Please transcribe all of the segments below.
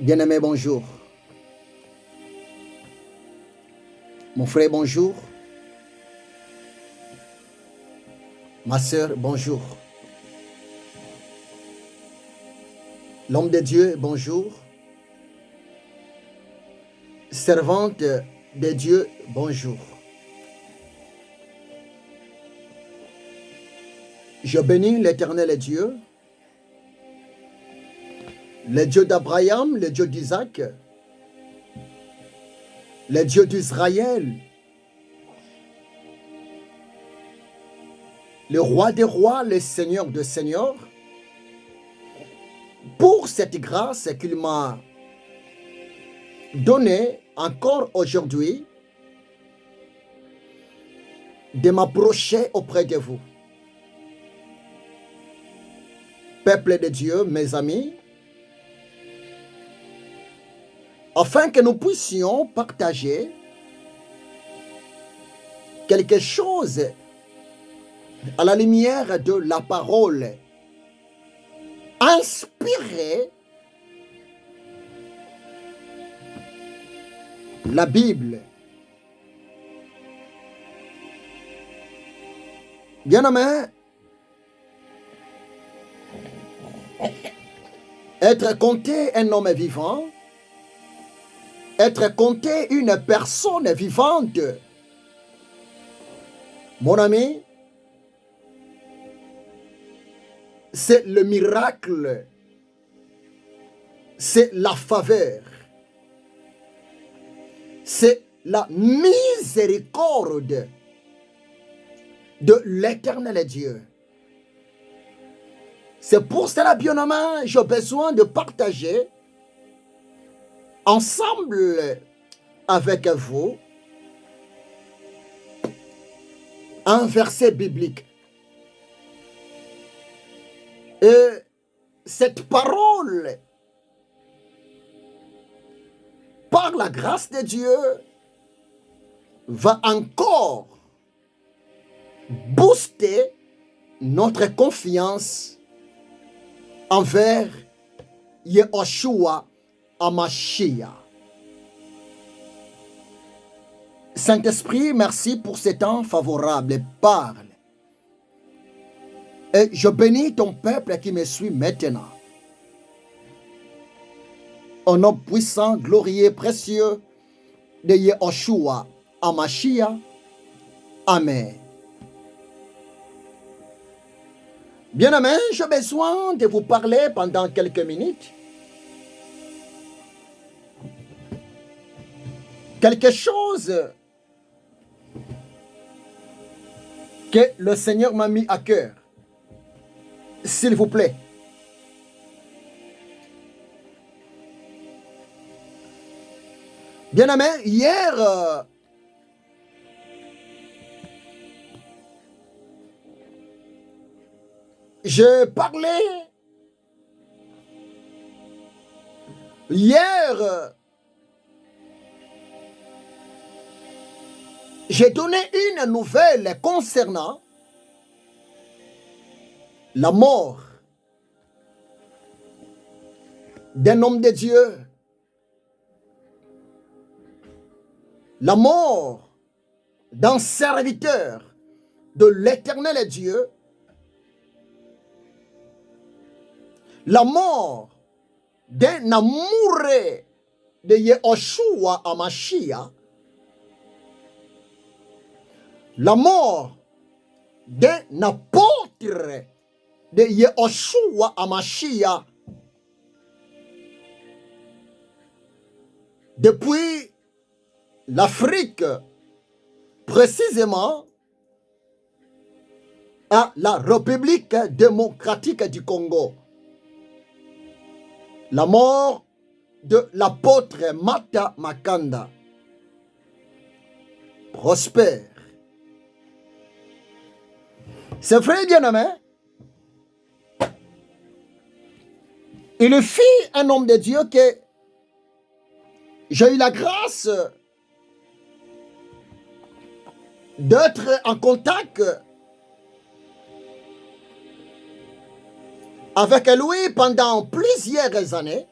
Bien-aimé, bonjour. Mon frère, bonjour. Ma sœur, bonjour. L'homme de Dieu, bonjour. Servante de Dieu, bonjour. Je bénis l'Éternel Dieu, le Dieu d'Abraham, le Dieu d'Isaac, le Dieu d'Israël, le roi des rois, le Seigneur des seigneurs, pour cette grâce qu'il m'a donnée encore aujourd'hui de m'approcher auprès de vous. Peuple de Dieu, mes amis, afin que nous puissions partager quelque chose à la lumière de la parole inspirée, la Bible. Bien-aimé, être compté un homme vivant, être compté une personne vivante, mon ami, c'est le miracle, c'est la faveur, c'est la miséricorde de l'Éternel Dieu. C'est pour cela, bien-aimé, j'ai besoin de partager ensemble avec vous un verset biblique. Et cette parole, par la grâce de Dieu, va encore booster notre confiance envers Yehoshua Hamashiach. Saint-Esprit, merci pour ce temps favorable. Parle. Et je bénis ton peuple qui me suit maintenant. Au nom puissant, glorieux, précieux de Yehoshua Hamashiach. Amen. Bien-aimé, j'ai besoin de vous parler pendant quelques minutes. Quelque chose que le Seigneur m'a mis à cœur. S'il vous plaît. Bien-aimé, hier, je parlais. Hier, j'ai donné une nouvelle concernant la mort d'un homme de Dieu, la mort d'un serviteur de l'Éternel Dieu, la mort d'un amoureux de Yehoshua Hamashiach, la mort d'un apôtre de Yehoshua Hamashiach. Depuis l'Afrique, précisément à la République démocratique du Congo. La mort de l'apôtre Mata Makanda. Prospère. C'est vrai, bien-aimé. Il fut un homme de Dieu que j'ai eu la grâce d'être en contact avec lui pendant plusieurs années.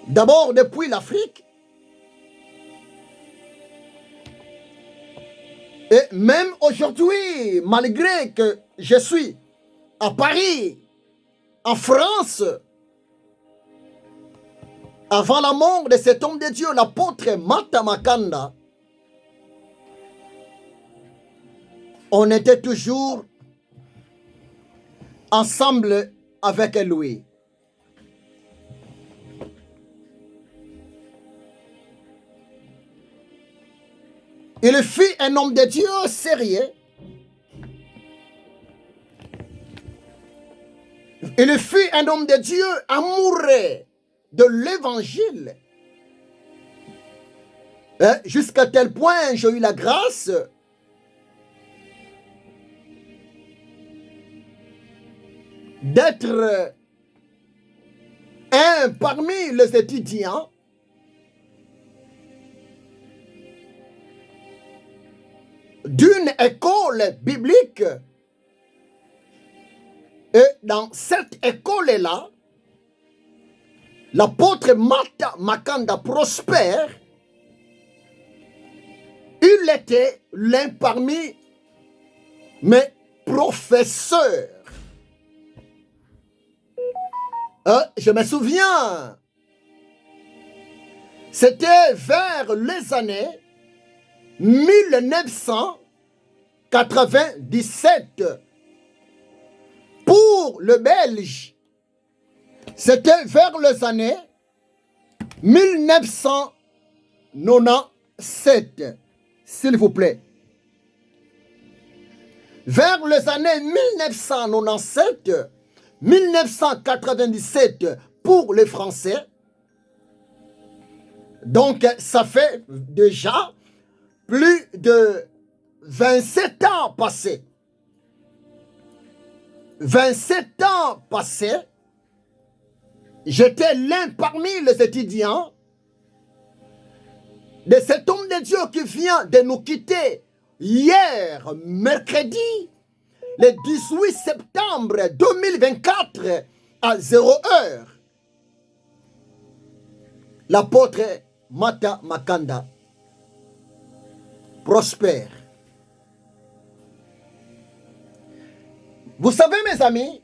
D'abord depuis l'Afrique. Et même aujourd'hui, malgré que je suis à Paris, en France, avant la mort de cet homme de Dieu, l'apôtre Mata Makanda, on était toujours ensemble avec lui. Il fut un homme de Dieu sérieux. Il fut un homme de Dieu amoureux de l'évangile. Jusqu'à tel point, j'ai eu la grâce d'être un parmi les étudiants d'une école biblique. Et dans cette école-là, l'apôtre Mata Makanda prospère. Il était l'un parmi mes professeurs. Je me souviens, c'était vers les années 1997. Pour le Belge, c'était vers les années 1997, s'il vous plaît. Vers les années 1997, 1997 pour les Français. Donc, ça fait déjà plus de 27 ans passés. 27 ans passés, j'étais l'un parmi les étudiants de cet homme de Dieu qui vient de nous quitter hier, mercredi, le 18 septembre 2024 à 0h. L'apôtre Mata Makanda prospère. Vous savez, mes amis,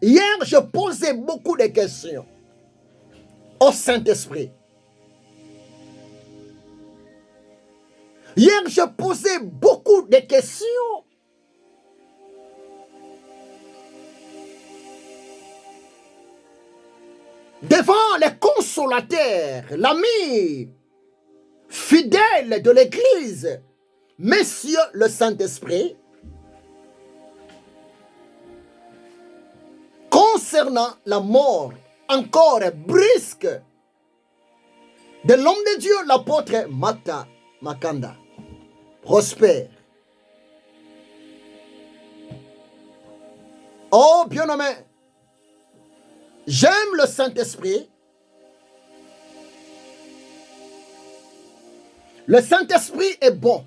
hier, je posais beaucoup de questions au Saint-Esprit. Hier, je posais beaucoup de questions. Devant les consolateurs, l'ami fidèle de l'Église, Messieurs le Saint-Esprit, concernant la mort encore brusque de l'homme de Dieu, l'apôtre Mata Makanda, prospère. Oh, bien-aimé, j'aime le Saint-Esprit. Le Saint-Esprit est bon.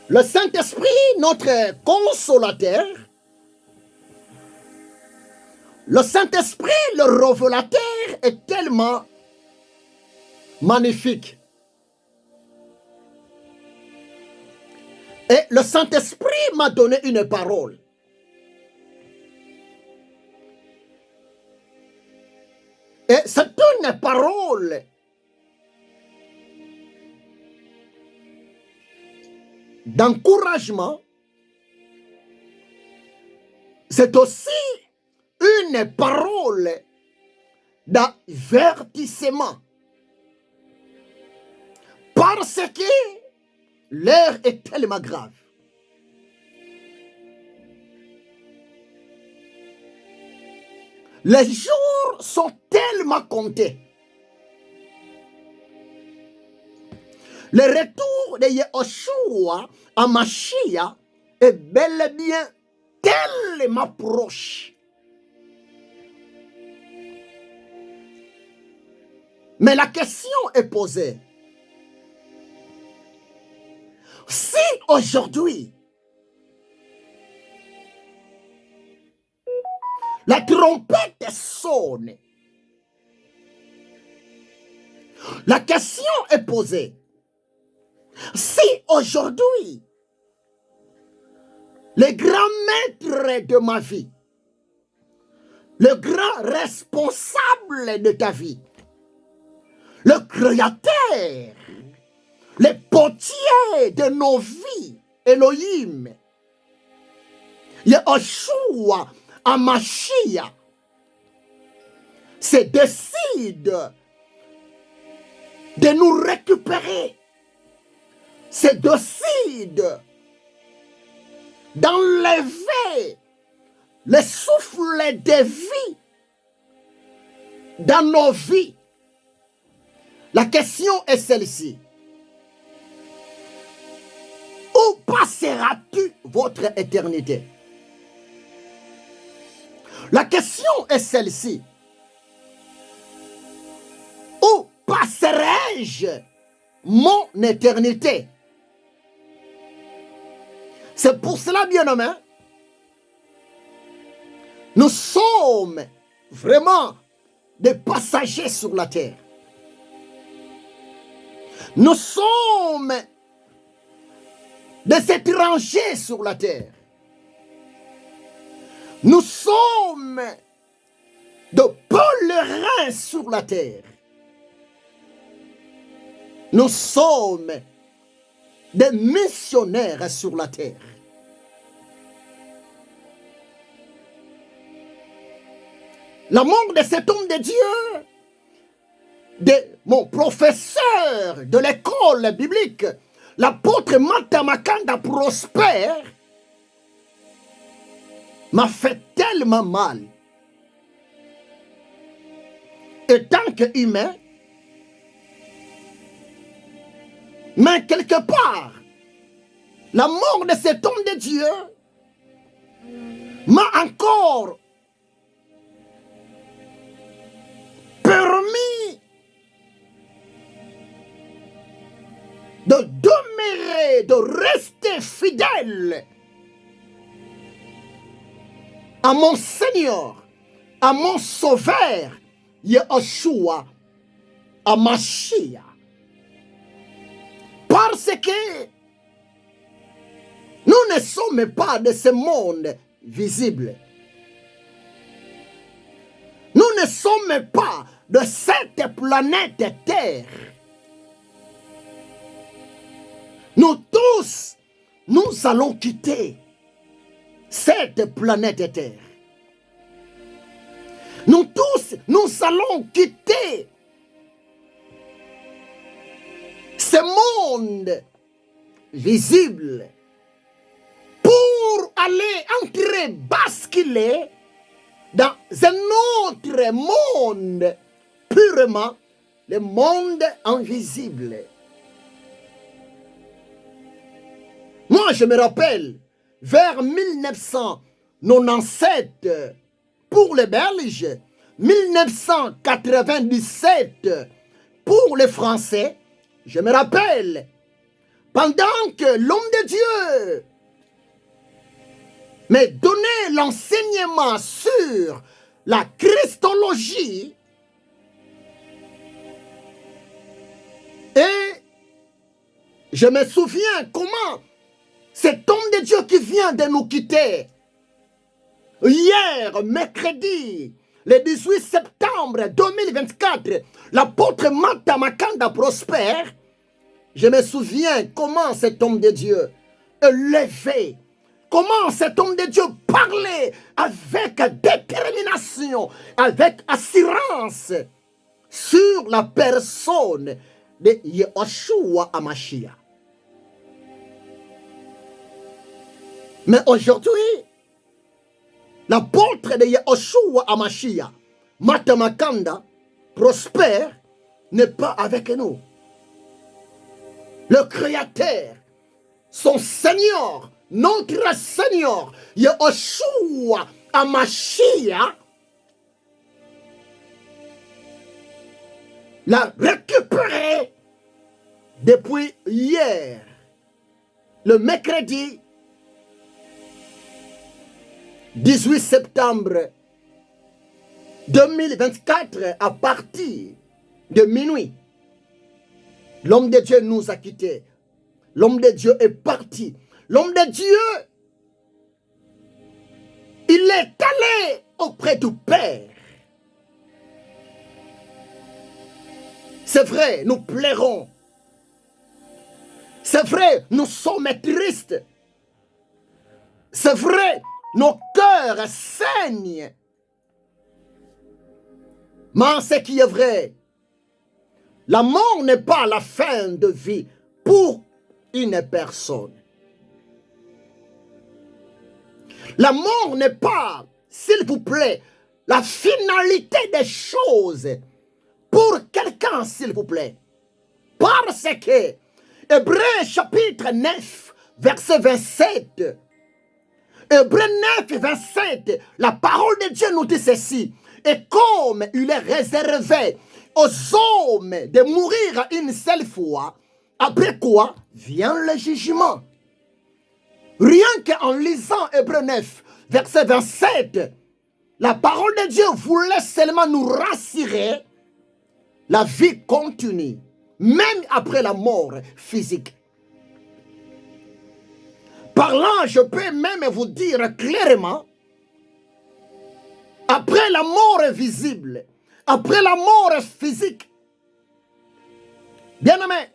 Le Saint-Esprit, notre consolateur, le Saint-Esprit, le révélateur, est tellement magnifique. Et le Saint-Esprit m'a donné une parole. Et c'est une parole d'encouragement. C'est aussi une parole d'avertissement. Parce que l'heure est tellement grave. Les jours sont tellement comptés. Le retour de Yahushua à Mashiach est bel et bien tellement proche. Mais la question est posée. Si aujourd'hui, trompette sonne. La question est posée. Si aujourd'hui, le grand maître de ma vie, le grand responsable de ta vie, le créateur, le potier de nos vies, Elohim, Yahushua Hamashiach, se décide de nous récupérer, se décide d'enlever le souffle de vie dans nos vies. La question est celle-ci. Où passeras-tu votre éternité? La question est celle-ci. Où passerai-je mon éternité? C'est pour cela, bien-aimés, nous sommes vraiment des passagers sur la terre. Nous sommes des étrangers sur la terre. Nous sommes de pèlerins sur la terre. Nous sommes des missionnaires sur la terre. L'amour de cet homme de Dieu, de mon professeur de l'école biblique, l'apôtre Matamakanda Prosper, m'a fait tellement mal. Et tant qu'humain, mais quelque part, la mort de cet homme de Dieu m'a encore permis de demeurer, de rester fidèle à mon Seigneur, à mon Sauveur, Yahushua Hamashiach. Parce que nous ne sommes pas de ce monde visible. Nous ne sommes pas de cette planète Terre. Nous tous, nous allons quitter cette planète Terre. Nous tous, nous allons quitter ce monde visible pour aller entrer, basculer dans un autre monde, purement le monde invisible. Moi, je me rappelle, vers 1997, pour les Belges, 1997, pour les Français, je me rappelle, pendant que l'homme de Dieu me donnait l'enseignement sur la Christologie, et je me souviens comment cet homme de Dieu qui vient de nous quitter, hier, mercredi, le 18 septembre 2024, l'apôtre Matamakanda Prosper, je me souviens comment cet homme de Dieu est levé, comment cet homme de Dieu parlait avec détermination, avec assurance sur la personne de Yahushua Hamashiach. Mais aujourd'hui, l'apôtre de Yahushua Hamashiach, Matamakanda Prosper, n'est pas avec nous. Le Créateur, son Seigneur, notre Seigneur, Yahushua Hamashiach, l'a récupéré depuis hier, le mercredi 18 septembre 2024, à partir de minuit, l'homme de Dieu nous a quittés. L'homme de Dieu est parti. L'homme de Dieu, il est allé auprès du Père. C'est vrai, nous pleurons. C'est vrai, nous sommes tristes. C'est vrai, nos cœurs saignent. Mais ce qui est vrai, la mort n'est pas la fin de vie pour une personne. La mort n'est pas, s'il vous plaît, la finalité des choses pour quelqu'un, s'il vous plaît. Parce que Hébreux chapitre 9, verset 27, Hébreux 9, 27, la parole de Dieu nous dit ceci. Et comme il est réservé aux hommes de mourir une seule fois, après quoi vient le jugement. Rien qu'en lisant Hébreux 9, verset 27, la parole de Dieu voulait seulement nous rassurer. La vie continue, même après la mort physique. Par là, je peux même vous dire clairement, après la mort visible, après la mort physique, bien aimé,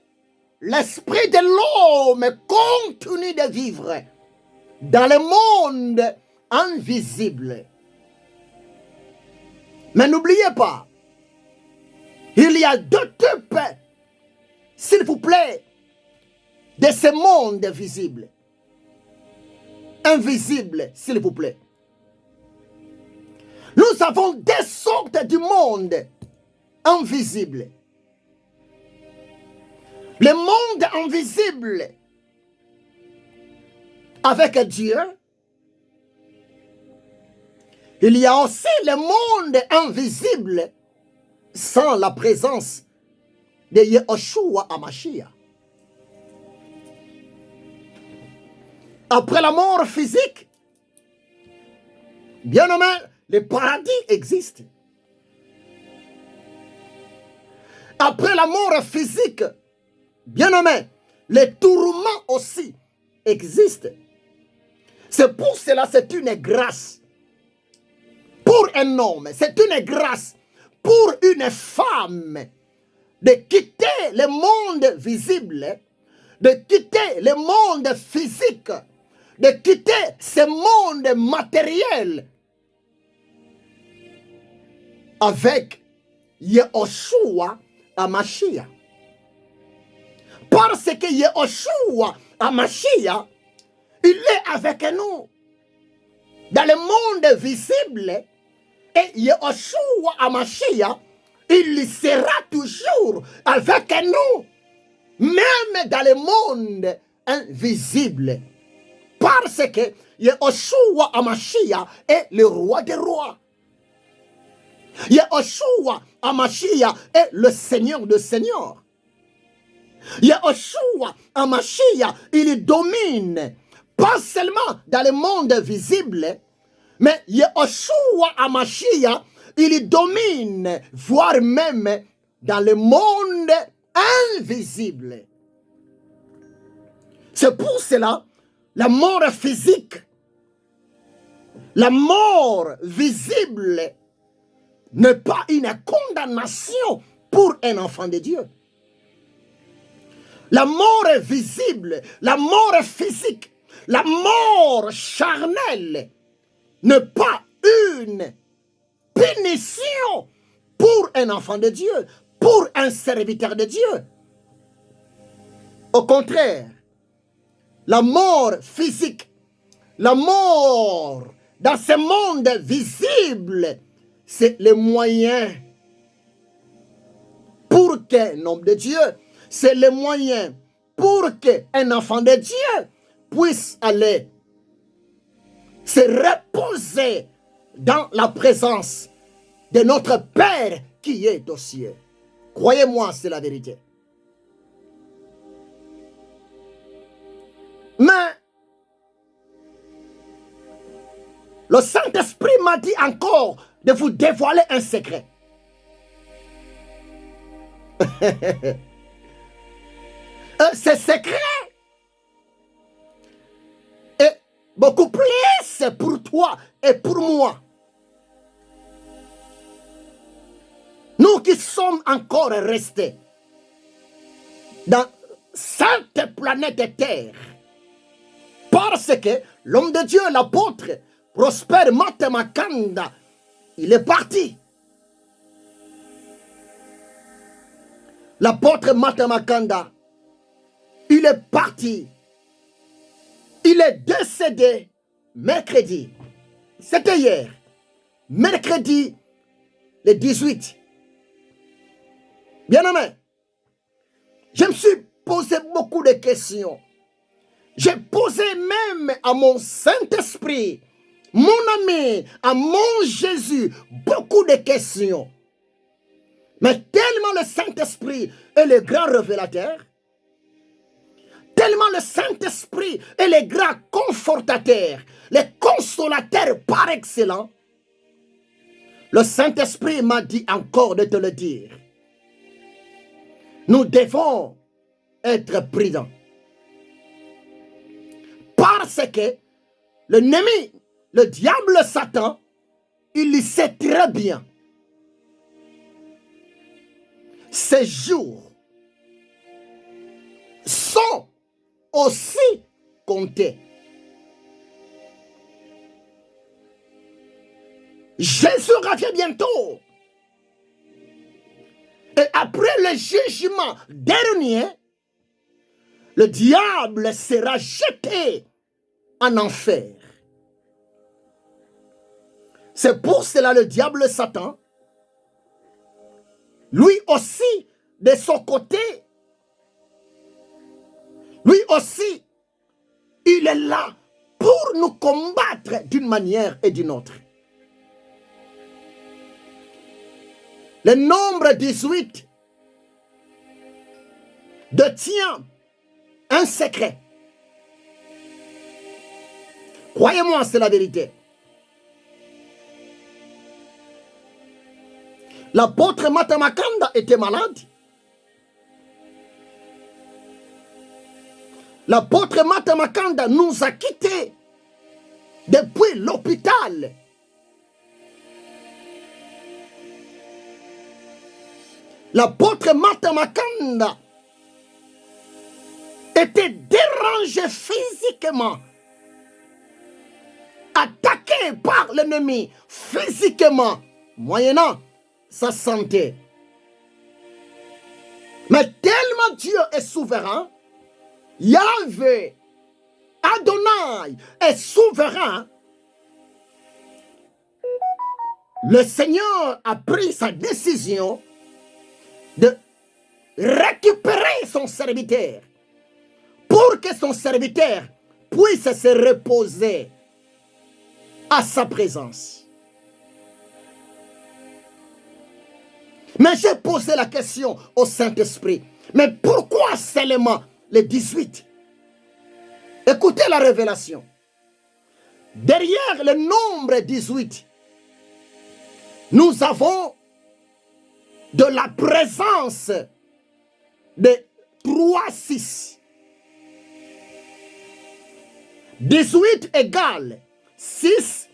l'esprit de l'homme continue de vivre dans le monde invisible. Mais n'oubliez pas, il y a deux types, s'il vous plaît, de ce monde visible. Invisible, s'il vous plaît. Nous avons deux sortes du monde invisible. Le monde invisible avec Dieu. Il y a aussi le monde invisible sans la présence de Yahushua HaMashiach. Après la mort physique, bien aimé, le paradis existe. Après la mort physique, bien aimé, les tourments aussi existent. C'est pour cela que c'est une grâce. Pour un homme, c'est une grâce. Pour une femme, de quitter le monde visible, de quitter le monde physique, de quitter ce monde matériel avec Yahushua HaMashiach. Parce que Yahushua HaMashiach, il est avec nous dans le monde visible. Et Yahushua HaMashiach, il sera toujours avec nous, même dans le monde invisible. Parce que Yahushua HaMashiach est le roi des rois. Yahushua HaMashiach est le Seigneur des seigneurs. Yahushua HaMashiach, il domine pas seulement dans le monde visible, mais Yahushua HaMashiach, il domine, voire même dans le monde invisible. C'est pour cela, la mort physique, la mort visible n'est pas une condamnation pour un enfant de Dieu. La mort visible, la mort physique, la mort charnelle n'est pas une punition pour un enfant de Dieu, pour un serviteur de Dieu. Au contraire, la mort physique, la mort dans ce monde visible, c'est le moyen pour qu'un homme de Dieu, c'est le moyen pour qu'un enfant de Dieu puisse aller se reposer dans la présence de notre Père qui est aux cieux. Croyez-moi, c'est la vérité. Mais Le Saint-Esprit m'a dit encore de vous dévoiler un secret. Ce secret est beaucoup plus pour toi et pour moi. Nous qui sommes encore restés dans cette planète Terre, parce que l'homme de Dieu, l'apôtre Prosper Matamakanda, il est parti. L'apôtre Matamakanda, il est parti. Il est décédé mercredi. C'était hier. Mercredi le 18. Bien-aimé, je me suis posé beaucoup de questions. J'ai posé même à mon Saint-Esprit, mon ami, à mon Jésus, beaucoup de questions. Mais tellement le Saint-Esprit est le grand révélateur, tellement le Saint-Esprit est le grand confortateur, le consolateur par excellence, le Saint-Esprit m'a dit encore de te le dire. Nous devons être prudents. Parce que l'ennemi, le diable Satan, il le sait très bien. Ces jours sont aussi comptés. Jésus revient bientôt. Et après le jugement dernier, le diable sera jeté en enfer. C'est pour cela le diable Satan, lui aussi, de son côté, lui aussi, il est là pour nous combattre d'une manière et d'une autre. Le nombre 18 détient un secret. Croyez-moi, c'est la vérité. L'apôtre Matamakanda était malade. L'apôtre Matamakanda nous a quittés depuis l'hôpital. L'apôtre Matamakanda était dérangé physiquement, attaqué par l'ennemi physiquement, moyennant sa santé. Mais tellement Dieu est souverain, Yahvé, Adonai est souverain, le Seigneur a pris sa décision de récupérer son serviteur pour que son serviteur puisse se reposer à sa présence. Mais j'ai posé la question au Saint-Esprit, mais pourquoi seulement les 18? Écoutez la révélation. Derrière le nombre 18, nous avons de la présence de 3-6. 18 égale 6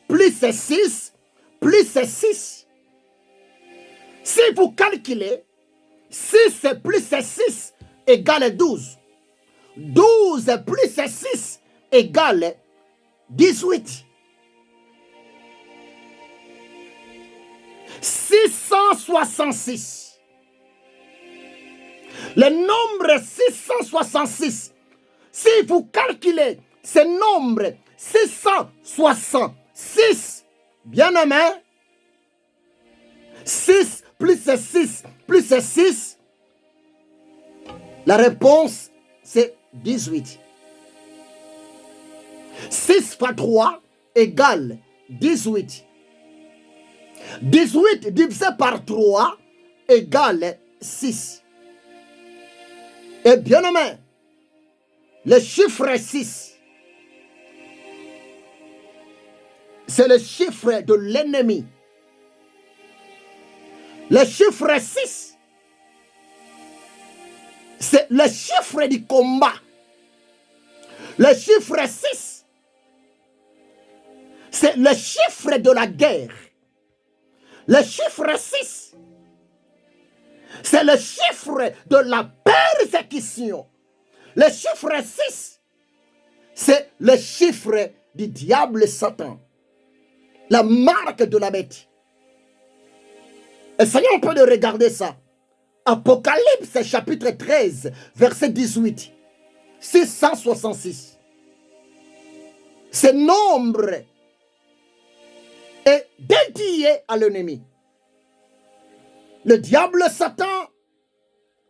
plus 6 plus 6. Si vous calculez, 6 plus 6 égale 12. 12 plus 6 égale 18. 666. Le nombre 666, si vous calculez ce nombre 666, bien aimé, 6 plus 6 plus 6, la réponse c'est 18. 6 fois 3 égale 18. 18 divisé par 3 égale 6. Et bien aimé, le chiffre 6, c'est le chiffre de l'ennemi. Le chiffre 6, c'est le chiffre du combat. Le chiffre 6, c'est le chiffre de la guerre. Le chiffre 6, c'est le chiffre de la persécution. Le chiffre 6, c'est le chiffre du diable Satan. La marque de la bête. Essayons un peu de regarder ça. Apocalypse chapitre 13, verset 18. 666. Ce nombre est dédié à l'ennemi. Le diable Satan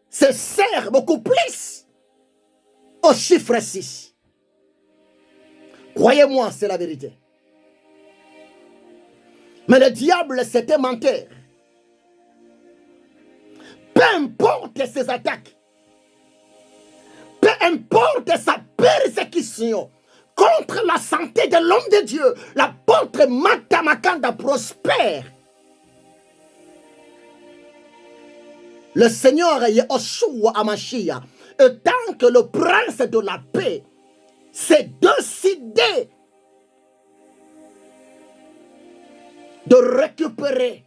se sert beaucoup plus au chiffre 6. Croyez-moi, c'est la vérité. Mais le diable, c'est un menteur. Peu importe ses attaques, peu importe sa persécution contre la santé de l'homme de Dieu, l'apôtre Mata Makanda prospère. Le Seigneur Yahushua Hamashiach, tant que le prince de la paix s'est décidé de récupérer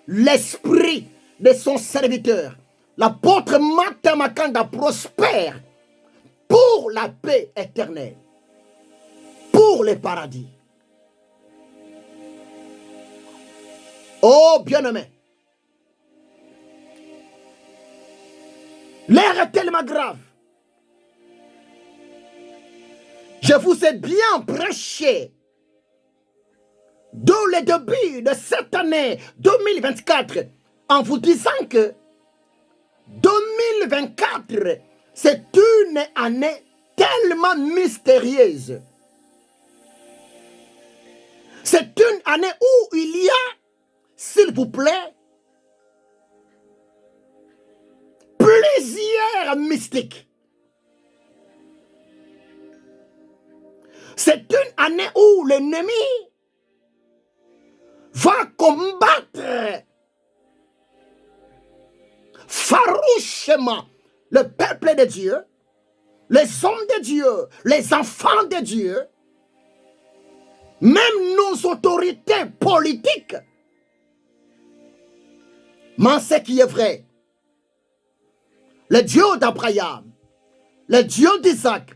l'esprit de son serviteur, l'apôtre Mata Makanda prospère pour la paix éternelle, pour le paradis. Oh bien-aimé, l'air est tellement grave. Je vous ai bien prêché dès le début de cette année 2024 en vous disant que 2024, c'est une année tellement mystérieuse. C'est une année où il y a, s'il vous plaît, plusieurs mystiques. C'est une année où l'ennemi va combattre farouchement le peuple de Dieu, les hommes de Dieu, les enfants de Dieu, même nos autorités politiques. Mais ce qui est vrai, le Dieu d'Abraham, le Dieu d'Isaac,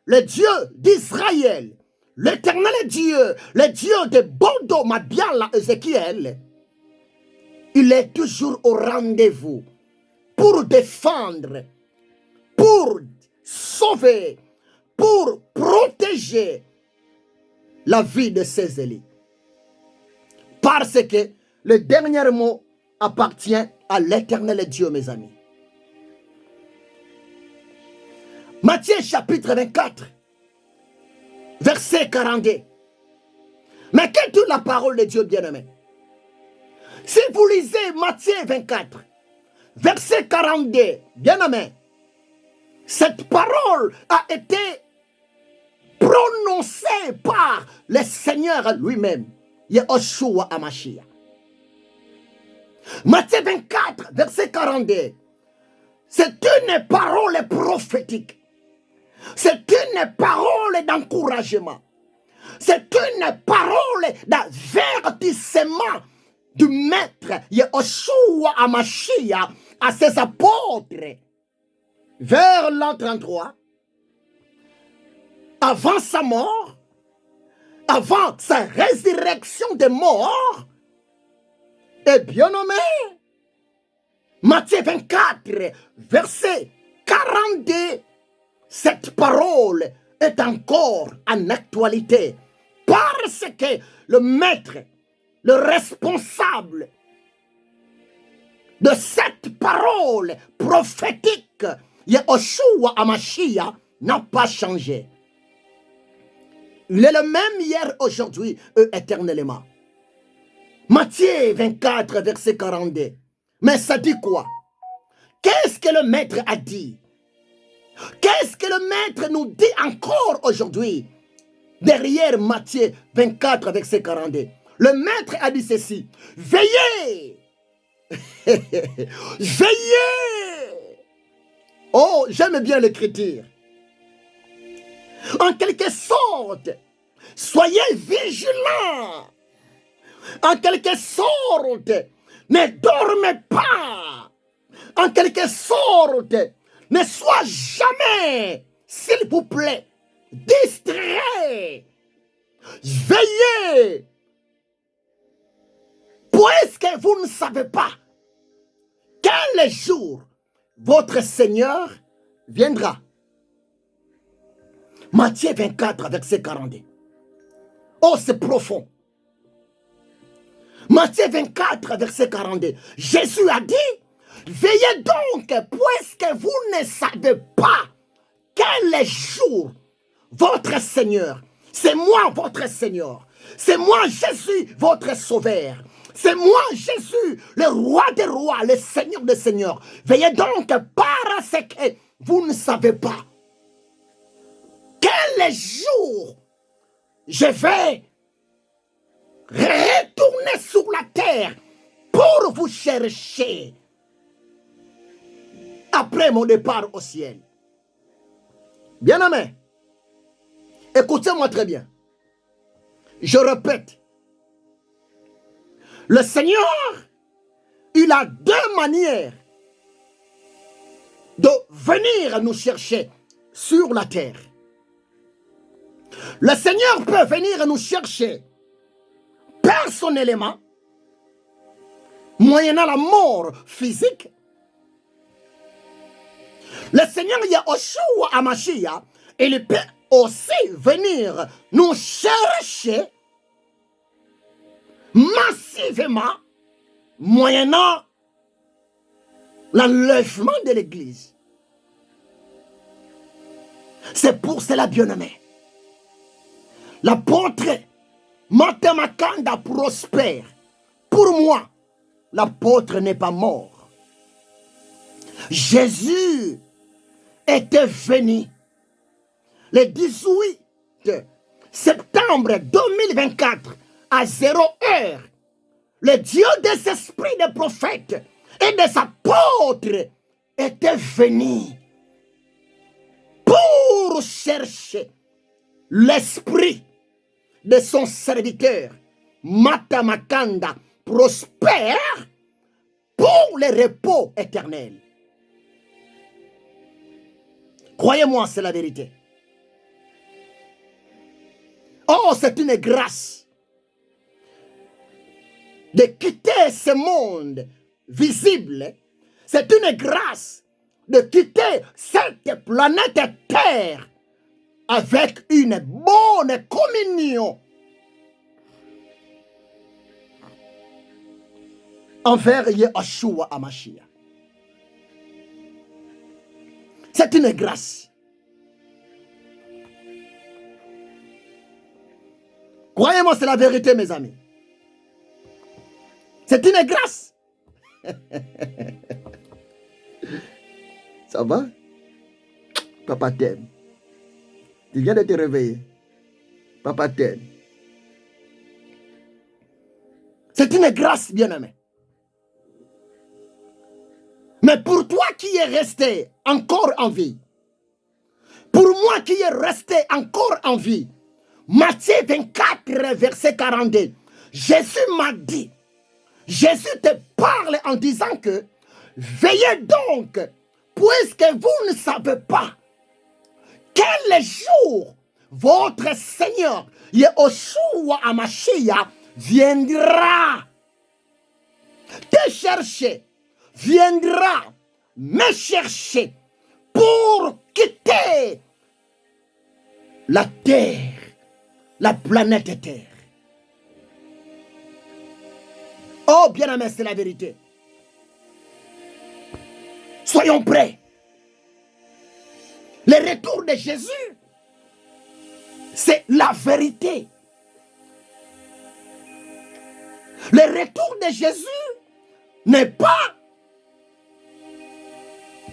le Dieu d'Israël, l'éternel Dieu, le Dieu de Bodo, Mabiala, Ézéchiel, il est toujours au rendez-vous pour défendre, pour sauver, pour protéger la vie de ses élus. Parce que le dernier mot appartient à l'éternel Dieu, mes amis. Matthieu chapitre 24, verset 42. Mais quelle est la parole de Dieu bien-aimé? Si vous lisez Matthieu 24, verset 42, bien-aimé, cette parole a été prononcée par le Seigneur lui-même, Yahushua Hamashiach. Matthieu 24, verset 42, c'est une parole prophétique. C'est une parole d'encouragement. C'est une parole d'avertissement du maître Yahushua Hamashiach à ses apôtres. Vers l'an 33, avant sa mort, avant sa résurrection des morts, et bien nommé, Matthieu 24, verset 42, cette parole est encore en actualité parce que le maître, le responsable de cette parole prophétique, Yahushua Hamashiach, n'a pas changé. Il est le même hier, aujourd'hui et éternellement. Matthieu 24, verset 42. Mais ça dit quoi? Qu'est-ce que le maître a dit? Qu'est-ce que le maître nous dit encore aujourd'hui? derrière Matthieu 24, verset 42. Le maître a dit ceci, veillez, veillez. Oh, j'aime bien l'écriture. En quelque sorte, soyez vigilants. En quelque sorte, ne dormez pas. En quelque sorte, ne sois jamais, s'il vous plaît, distrait. Veillez. Puisque vous ne savez pas quel jour votre Seigneur viendra. Matthieu 24, verset 42. Oh, c'est profond. Matthieu 24, verset 42. Jésus a dit, veillez donc, puisque vous ne savez pas quel jour votre Seigneur, c'est moi votre Seigneur, c'est moi Jésus votre Sauveur, c'est moi Jésus, le roi des rois, le Seigneur des seigneurs. Veillez donc par ce que vous ne savez pas. Quel jour je vais retourner sur la terre pour vous chercher après mon départ au ciel. Bien-aimé, écoutez-moi très bien. Je répète, le Seigneur, il a deux manières de venir nous chercher sur la terre. Le Seigneur peut venir nous chercher personnellement, moyennant la mort physique. Le Seigneur Yahushua HaMashiach, il peut aussi venir nous chercher massivement, moyennant l'enlèvement de l'Église. C'est pour cela, bien-aimé, l'apôtre Matthieu Makanda prospère. Pour moi, l'apôtre n'est pas mort. Jésus était venu le 18 septembre 2024 à 0 heure. Le Dieu des esprits des prophètes et des apôtres était venu pour chercher l'esprit de son serviteur Matthieu Makanda prospère pour le repos éternel. Croyez-moi, c'est la vérité. Oh, c'est une grâce de quitter ce monde visible. C'est une grâce de quitter cette planète Terre avec une bonne communion envers Yahushua HaMashiach. C'est une grâce. Croyez-moi, c'est la vérité, mes amis. C'est une grâce. Ça va? Papa t'aime. Tu viens de te réveiller. Papa t'aime. C'est une grâce, bien-aimé. Mais pour toi qui es resté encore en vie, pour moi qui est resté encore en vie, Matthieu 24, verset 42, Jésus m'a dit, Jésus te parle en disant que, veillez donc, puisque vous ne savez pas quel jour votre Seigneur, Yahushua HaMashiach, viendra te chercher, viendra me chercher pour quitter la terre, la planète Terre. Oh, bien-aimé, c'est la vérité. Soyons prêts. Le retour de Jésus, c'est la vérité. Le retour de Jésus n'est pas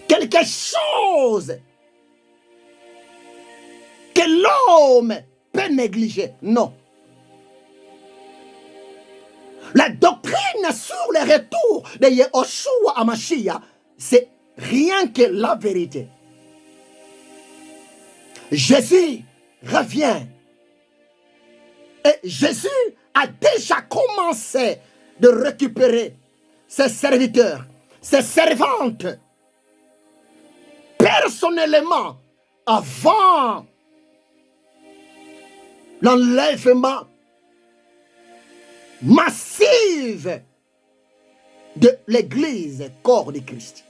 quelque chose que l'homme peut négliger. Non. La doctrine sur le retour de Yehoshua HaMashiach, c'est rien que la vérité. Jésus revient. Et Jésus a déjà commencé de récupérer ses serviteurs, ses servantes, personnellement, avant l'enlèvement massif de l'Église, corps de Christ.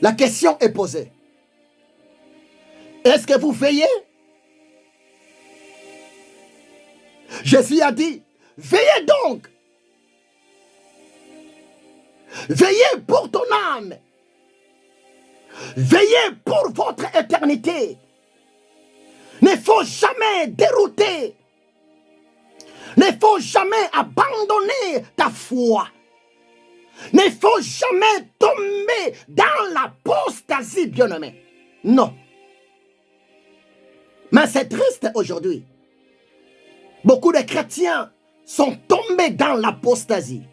La question est posée. Est-ce que vous veillez? Jésus a dit, veillez donc. Veillez pour ton âme. Veillez pour votre éternité. Ne faut jamais dérouter. Ne faut jamais abandonner ta foi. Ne faut jamais tomber dans l'apostasie, bien-aimé. Non. Mais c'est triste aujourd'hui. Beaucoup de chrétiens sont tombés dans l'apostasie.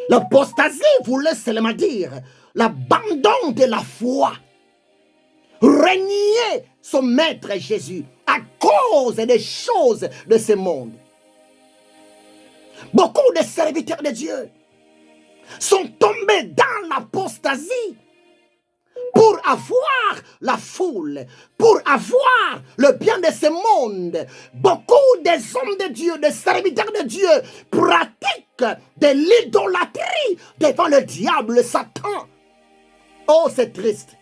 L'apostasie voulait seulement dire l'abandon de la foi. Renier son maître Jésus à cause des choses de ce monde. Beaucoup de serviteurs de Dieu sont tombés dans l'apostasie pour avoir la foule, pour avoir le bien de ce monde. Beaucoup des hommes de Dieu, des serviteurs de Dieu pratiquent de l'idolâtrie devant le diable, Satan. Oh, c'est triste.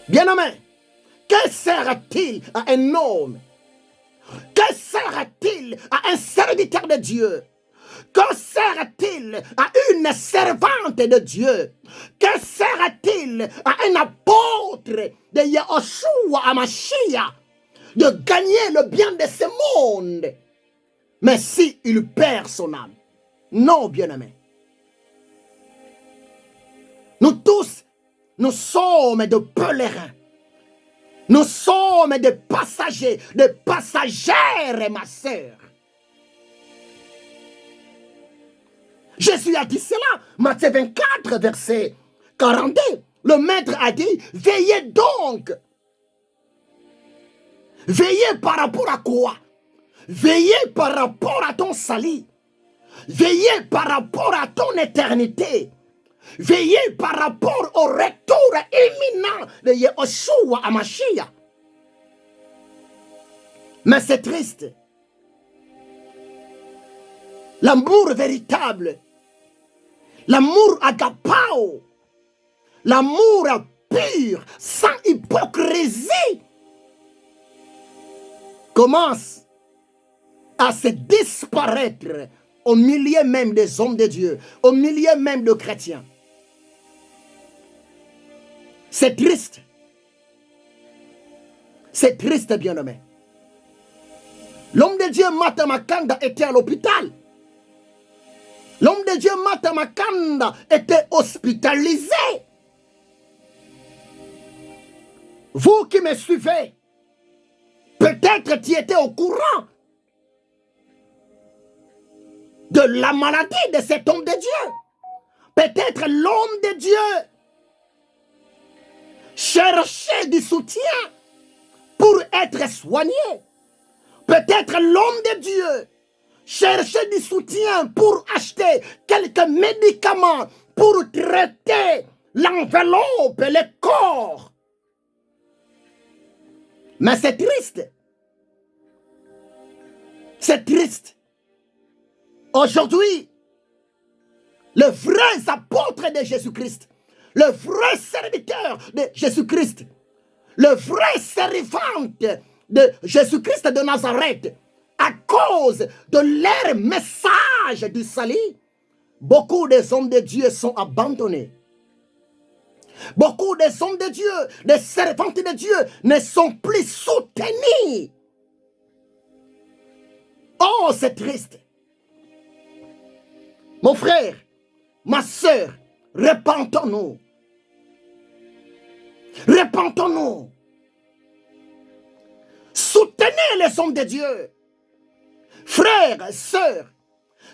Bien-aimé, que sert-il à un homme? Que sert-il à un serviteur de Dieu? Que sert-il à une servante de Dieu? Que sert-il à un apôtre de Yehoshua HaMashiach de gagner le bien de ce monde? Mais si il perd son âme? Non, bien-aimé. Nous tous, nous sommes de pèlerins. Nous sommes des passagers, des passagères, ma sœur. Jésus a dit cela, Matthieu 24, verset 42. Le maître a dit, veillez donc. Veillez par rapport à quoi? Veillez par rapport à ton salut. Veillez par rapport à ton éternité. Veillez par rapport au retour imminent de Yehoshua HaMashiach. Mais c'est triste. L'amour véritable, l'amour agapao, l'amour pur, sans hypocrisie, commence à se disparaître au milieu même des hommes de Dieu, au milieu même de chrétiens. C'est triste. C'est triste, bien-aimé. L'homme de Dieu, Mata Makanda, était à l'hôpital. L'homme de Dieu, Mata Makanda, était hospitalisé. Vous qui me suivez, peut-être tu étais au courant de la maladie de cet homme de Dieu. Peut-être l'homme de Dieu cherchait du soutien pour être soigné. Peut-être l'homme de Dieu cherchait du soutien pour acheter quelques médicaments pour traiter l'enveloppe, le corps. Mais c'est triste. C'est triste. Aujourd'hui, les vrais apôtres de Jésus-Christ, le vrai serviteur de Jésus-Christ, le vrai servante de Jésus-Christ de Nazareth, à cause de leur message du salut, beaucoup des hommes de Dieu sont abandonnés. Beaucoup des hommes de Dieu, des servantes de Dieu ne sont plus soutenus. Oh, c'est triste. Mon frère, ma soeur, repentons-nous. Repentons-nous. Soutenez les hommes de Dieu. Frères, sœurs,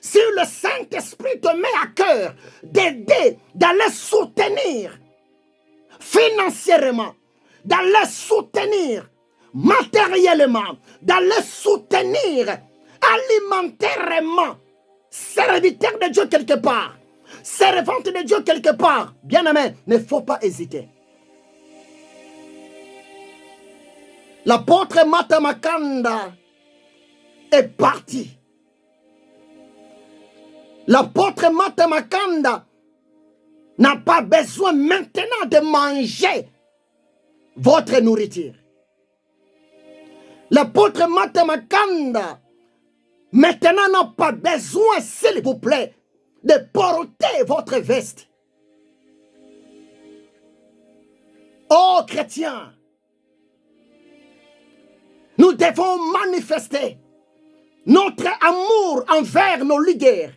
si le Saint-Esprit te met à cœur d'aider, d'aller soutenir financièrement, d'aller soutenir matériellement, d'aller soutenir alimentairement, serviteur de Dieu quelque part, servante de Dieu quelque part, bien aimé, ne faut pas hésiter. L'apôtre Mata Makanda est parti. L'apôtre Mata Makanda n'a pas besoin maintenant de manger votre nourriture. L'apôtre Mata Makanda maintenant n'a pas besoin, s'il vous plaît, de porter votre veste. Oh chrétiens, nous devons manifester notre amour envers nos leaders.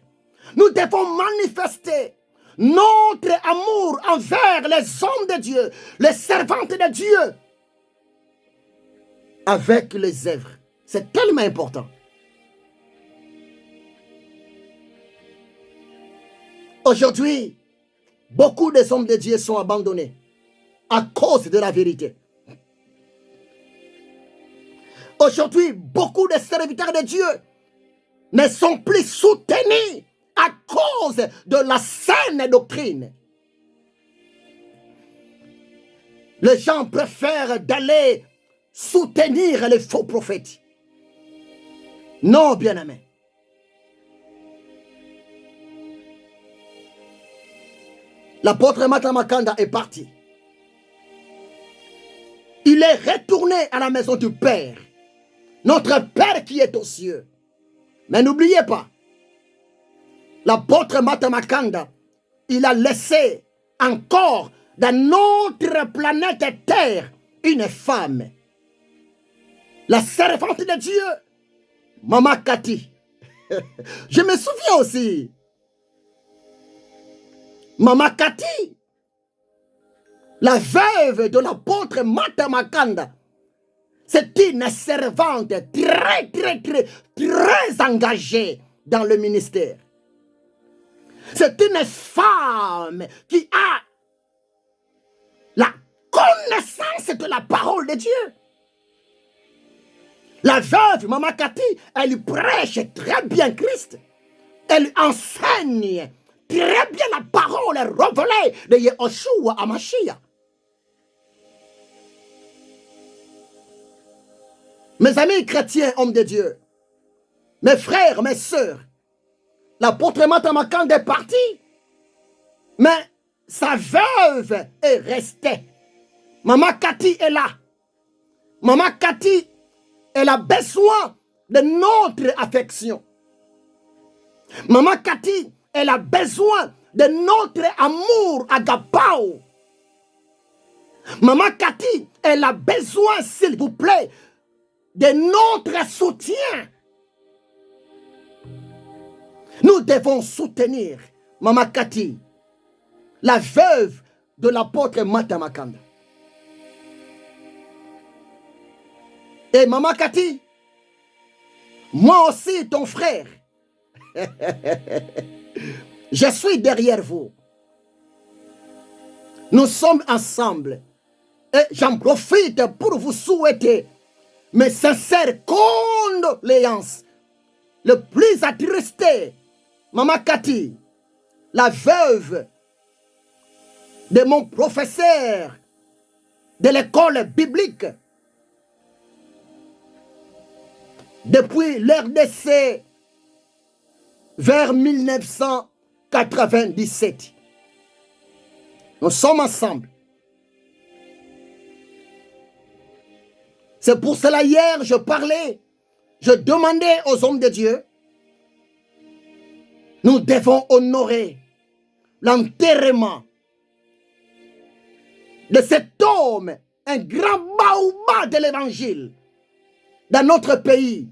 Nous devons manifester notre amour envers les hommes de Dieu, les servantes de Dieu, avec les œuvres. C'est tellement important. Aujourd'hui, beaucoup des hommes de Dieu sont abandonnés à cause de la vérité. Aujourd'hui, beaucoup de serviteurs de Dieu ne sont plus soutenus à cause de la saine doctrine. Les gens préfèrent d'aller soutenir les faux prophètes. Non, bien-aimés. L'apôtre Mata Makanda est parti. Il est retourné à la maison du Père. Notre Père qui est aux cieux. Mais n'oubliez pas, l'apôtre Mata Makanda, il a laissé encore dans notre planète Terre une femme. La servante de Dieu, Maman Cathy. Je me souviens aussi. Maman Cathy, la veuve de l'apôtre Mata Makanda, c'est une servante très engagée dans le ministère. C'est une femme qui a la connaissance de la parole de Dieu. La veuve, Maman Cathy, elle prêche très bien Christ. Elle enseigne très bien la parole révélée de Yehoshua Hamashiach. Mes amis chrétiens, hommes de Dieu, mes frères, mes sœurs, l'apôtre Mata Makanda est parti, mais sa veuve est restée. Maman Cathy est là. Maman Cathy, elle a besoin de notre affection. Maman Cathy, elle a besoin de notre amour agapao. Maman Cathy, elle a besoin, s'il vous plaît, de notre soutien. Nous devons soutenir Maman Cathy, la veuve de l'apôtre Mata Makanda. Et Maman Cathy, moi aussi ton frère, je suis derrière vous. Nous sommes ensemble. Et j'en profite pour vous souhaiter mes sincères condoléances. Le plus attristé, Maman Cathy, la veuve de mon professeur de l'école biblique, depuis l'RDC vers 1997. Nous sommes ensemble. C'est pour cela hier, je parlais, je demandais aux hommes de Dieu, nous devons honorer l'enterrement de cet homme, un grand baobab de l'évangile dans notre pays,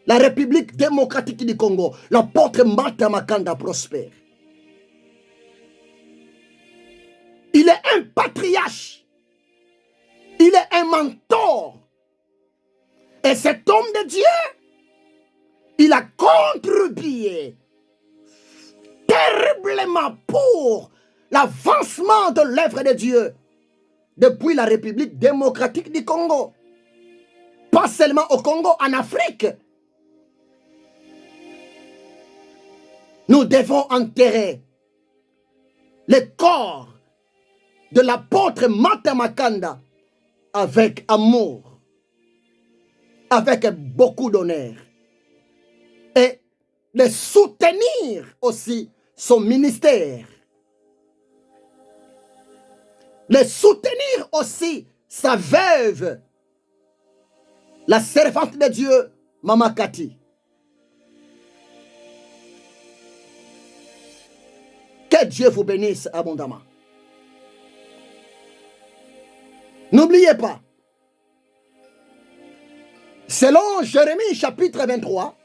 la République démocratique du Congo, l'apôtre Mata Makanda prospère. Il est un patriarche. Il est un mentor. Et cet homme de Dieu, il a contribué terriblement pour l'avancement de l'œuvre de Dieu depuis la République démocratique du Congo. Pas seulement au Congo, en Afrique. Nous devons enterrer le corps de l'apôtre Mata Makanda avec amour, avec beaucoup d'honneur, et de soutenir aussi son ministère, de soutenir aussi sa veuve, la servante de Dieu, Mama Kati. Que Dieu vous bénisse abondamment. N'oubliez pas, selon Jérémie chapitre 23,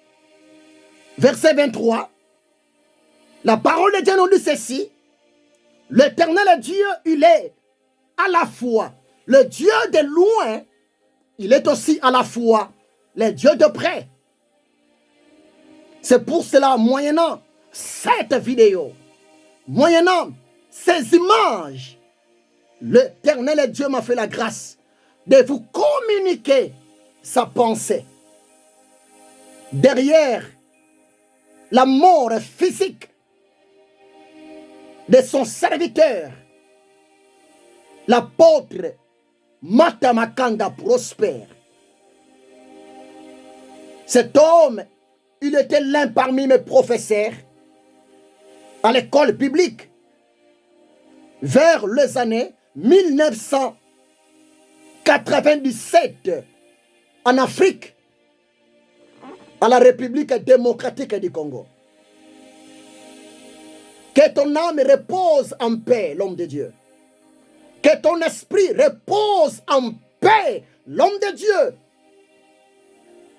verset 23, la parole de Dieu nous dit ceci: l'Éternel Dieu, il est à la fois le Dieu de loin, il est aussi à la fois le Dieu de près. C'est pour cela, moyennant cette vidéo, moyennant ces images, l'Éternel Dieu m'a fait la grâce de vous communiquer sa pensée. Derrière la mort physique de son serviteur, l'apôtre Mata Makanda Prosper. Cet homme, il était l'un parmi mes professeurs à l'école publique vers les années 1997 en Afrique, à la République démocratique du Congo. Que ton âme repose en paix, l'homme de Dieu. Que ton esprit repose en paix, l'homme de Dieu.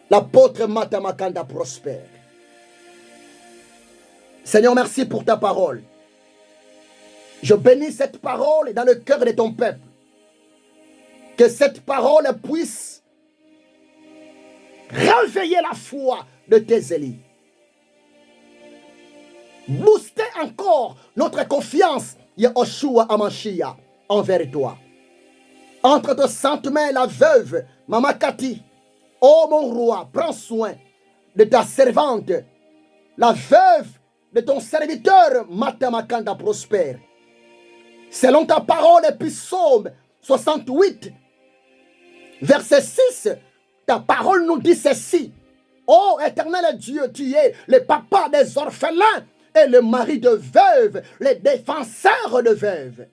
L'apôtre Mata Makanda prospère. Seigneur, merci pour ta parole. Je bénis cette parole dans le cœur de ton peuple. Que cette parole puisse réveiller la foi de tes élus. Booster encore notre confiance, Yahushua Amashia, envers toi. Entre tes saintes mains, la veuve, Mama Kati. Oh mon roi, prends soin de ta servante, la veuve de ton serviteur, Mata Makanda Prosper. Selon ta parole, Psaume 68, verset 6, ta parole nous dit ceci: ô éternel Dieu, tu es le papa des orphelins et le mari de veuves, le défenseur de veuves.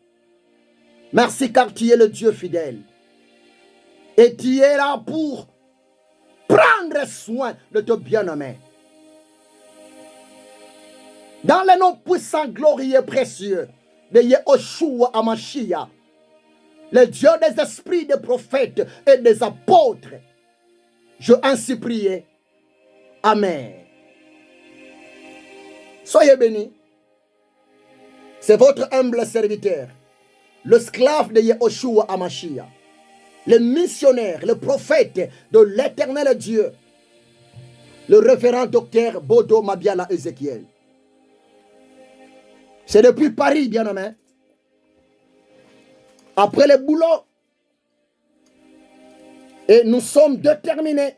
Merci car tu es le Dieu fidèle. Et tu es là pour prendre soin de ton bien-aimé. Dans le nom puissant, glorieux, précieux de Yahushua Amashia, le Dieu des esprits, des prophètes et des apôtres, je ainsi prie. Amen. Soyez bénis. C'est votre humble serviteur, l'esclave de Yahushua Amashia, le missionnaire, le prophète de l'éternel Dieu, le révérend docteur Bodo Mabiala Ézéchiel. C'est depuis Paris, bien-aimé. Après le boulot, et nous sommes déterminés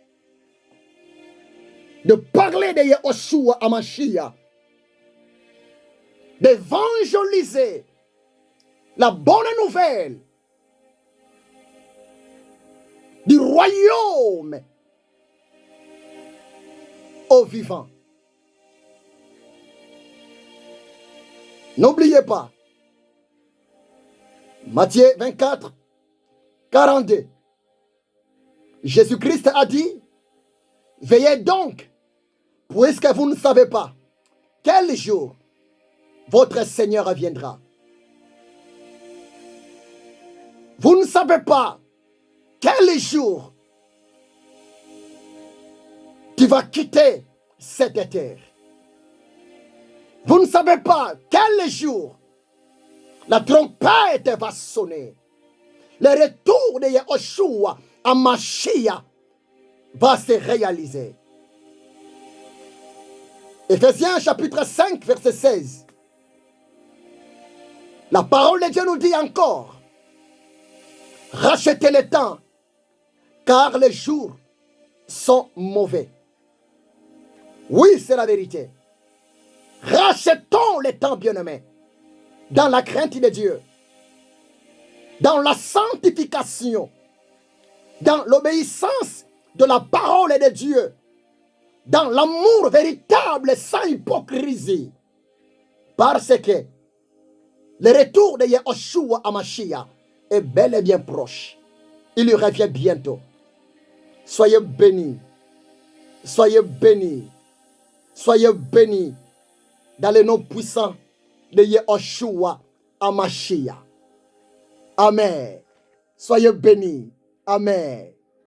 de parler de Yahushua Amashia, d'évangéliser la bonne nouvelle du royaume aux vivants. N'oubliez pas, Matthieu 24, 42. Jésus-Christ a dit: veillez donc, puisque vous ne savez pas quel jour votre Seigneur viendra. Vous ne savez pas quel jour tu vas quitter cette terre. Vous ne savez pas quel jour La trompette va sonner. Le retour de Yahushua à Mashiach va se réaliser. Éphésiens chapitre 5, verset 16. La parole de Dieu nous dit encore, rachetez le temps, car les jours sont mauvais. Oui, c'est la vérité. Rachetons le temps, bien-aimés, dans la crainte de Dieu, dans la sanctification, dans l'obéissance de la parole de Dieu, dans l'amour véritable sans hypocrisie. Parce que le retour de Yahushua à Mashiach est bel et bien proche. Il revient bientôt. Soyez bénis. Soyez bénis. Soyez bénis dans le nom puissant de Yahushua à Mashiach. Amen. Soyez bénis. Amen.